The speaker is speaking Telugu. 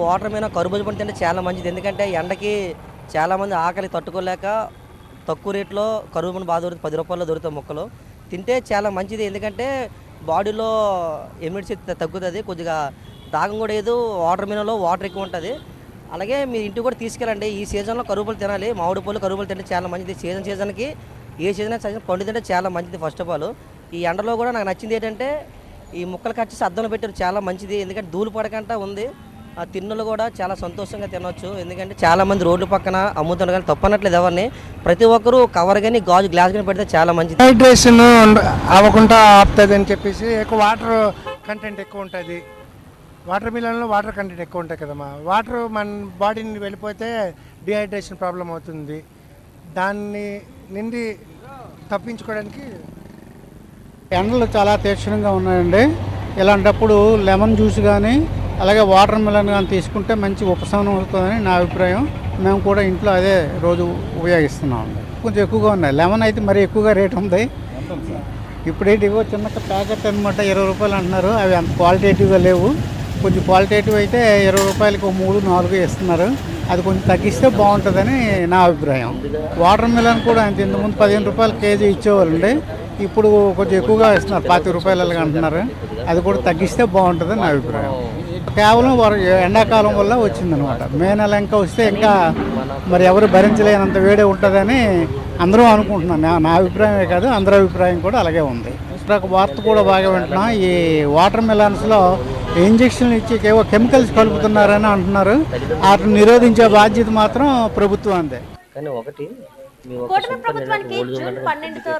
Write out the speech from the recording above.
వాటర్ మీద కర్బూజ పండు తింటే చాలా మంచిది. ఎందుకంటే ఎండకి చాలామంది ఆకలి తట్టుకోలేక తక్కువ రేట్లో కర్బూజ పండు బాగా దొరుకుతుంది. 10 రూపాయల్లో దొరుకుతాయి ముక్కలు. తింటే చాలా మంచిది. ఎందుకంటే బాడీలో ఇమ్యూనిటీ శక్తి తగ్గుతుంది. కొద్దిగా దాహం కూడా ఏదో వాటర్ మిలన్‌లో వాటర్ ఎక్కువ ఉంటది. అలాగే మీరు ఇంటికి కూడా తీసుకెళ్ళండి. ఈ సీజన్‌లో కరువు పళ్ళు తినాలి. మామిడి పళ్ళు, కరువు పళ్ళు తింటే చాలా మంచిది. సీజన్‌కి ఏ సీజన్ పండు తింటే చాలా మంచిది ఫస్ట్ ఆఫ్ ఆల్. ఈ ఎండలో కూడా నాకు నచ్చింది ఏంటంటే ఈ ముక్కలు కట్ చేసి అద్దంలో పెట్టారు చాలా మంచిది. ఎందుకంటే ధూళి పడకుండా ఉంది. ఆ తిన్నులు కూడా చాలా సంతోషంగా తినొచ్చు. ఎందుకంటే చాలామంది రోడ్ల పక్కన అమ్ముతున్నారు కానీ తప్పనట్లేదు ఎవరిని. ప్రతి ఒక్కరూ కవర్ కానీ గాజు గ్లాస్ కానీ పెడితే చాలా మంచిది. హైడ్రేషన్ అవ్వకుండా ఆపుతుంది అని చెప్పేసి ఎక్కువ వాటర్ కంటెంట్ ఎక్కువ ఉంటుంది. వాటర్ మిలన్లో వాటర్ కంటెంట్ ఎక్కువ ఉంటాయి కదమ్మా. వాటర్ మన బాడీని వెళ్ళిపోతే డిహైడ్రేషన్ ప్రాబ్లం అవుతుంది. దాన్ని నుండి తప్పించుకోవడానికి ఎండలు చాలా తీక్షణంగా ఉన్నాయండి. ఇలాంటప్పుడు లెమన్ జ్యూస్ కానీ అలాగే వాటర్ మిలన్ కానీ తీసుకుంటే మంచి ఉపశమనం అవుతుందని నా అభిప్రాయం. మేము కూడా ఇంట్లో అదే రోజు ఉపయోగిస్తున్నాం. కొంచెం ఎక్కువగా ఉన్నాయి. లెమన్ అయితే మరి ఎక్కువగా రేట్ ఉంది. ఇప్పుడేంటి ఇవో చిన్న ప్యాకెట్ అనమాట 20 రూపాయలు అంటున్నారు. అవి అంత క్వాలిటేటివ్గా లేవు. కొంచెం క్వాలిటేటివ్ అయితే 20 రూపాయలకి 3, 4 ఇస్తున్నారు. అది కొంచెం తగ్గిస్తే బాగుంటుందని నా అభిప్రాయం. వాటర్ మిలన్ కూడా అంత ఇంతకుముందు 15 రూపాయలు కేజీ ఇచ్చేవాళ్ళండి. ఇప్పుడు కొంచెం ఎక్కువగా ఇస్తున్నారు, 25 రూపాయలు అంటున్నారు. అది కూడా తగ్గిస్తే బాగుంటుందని నా అభిప్రాయం. కేవలం ఎండాకాలం వల్ల వచ్చిందనమాట. మే నెల ఇంకా వస్తే ఇంకా మరి ఎవరు భరించలేనంత వేడే ఉంటుందని అందరూ అనుకుంటున్నాను. నా అభిప్రాయమే కాదు, అందరి అభిప్రాయం కూడా అలాగే ఉంది. ఒక వార్త కూడా బాగా వింటున్నా, ఈ వాటర్ మిలన్స్లో ఇంజక్షన్లు ఇచ్చి ఏవో కెమికల్స్ కలుపుతున్నారని అంటున్నారు. వాటిని నిరోధించే బాధ్యత మాత్రం ప్రభుత్వం అందే. కానీ ఒకటి కూటమి ప్రభుత్వానికి జూన్ 12తో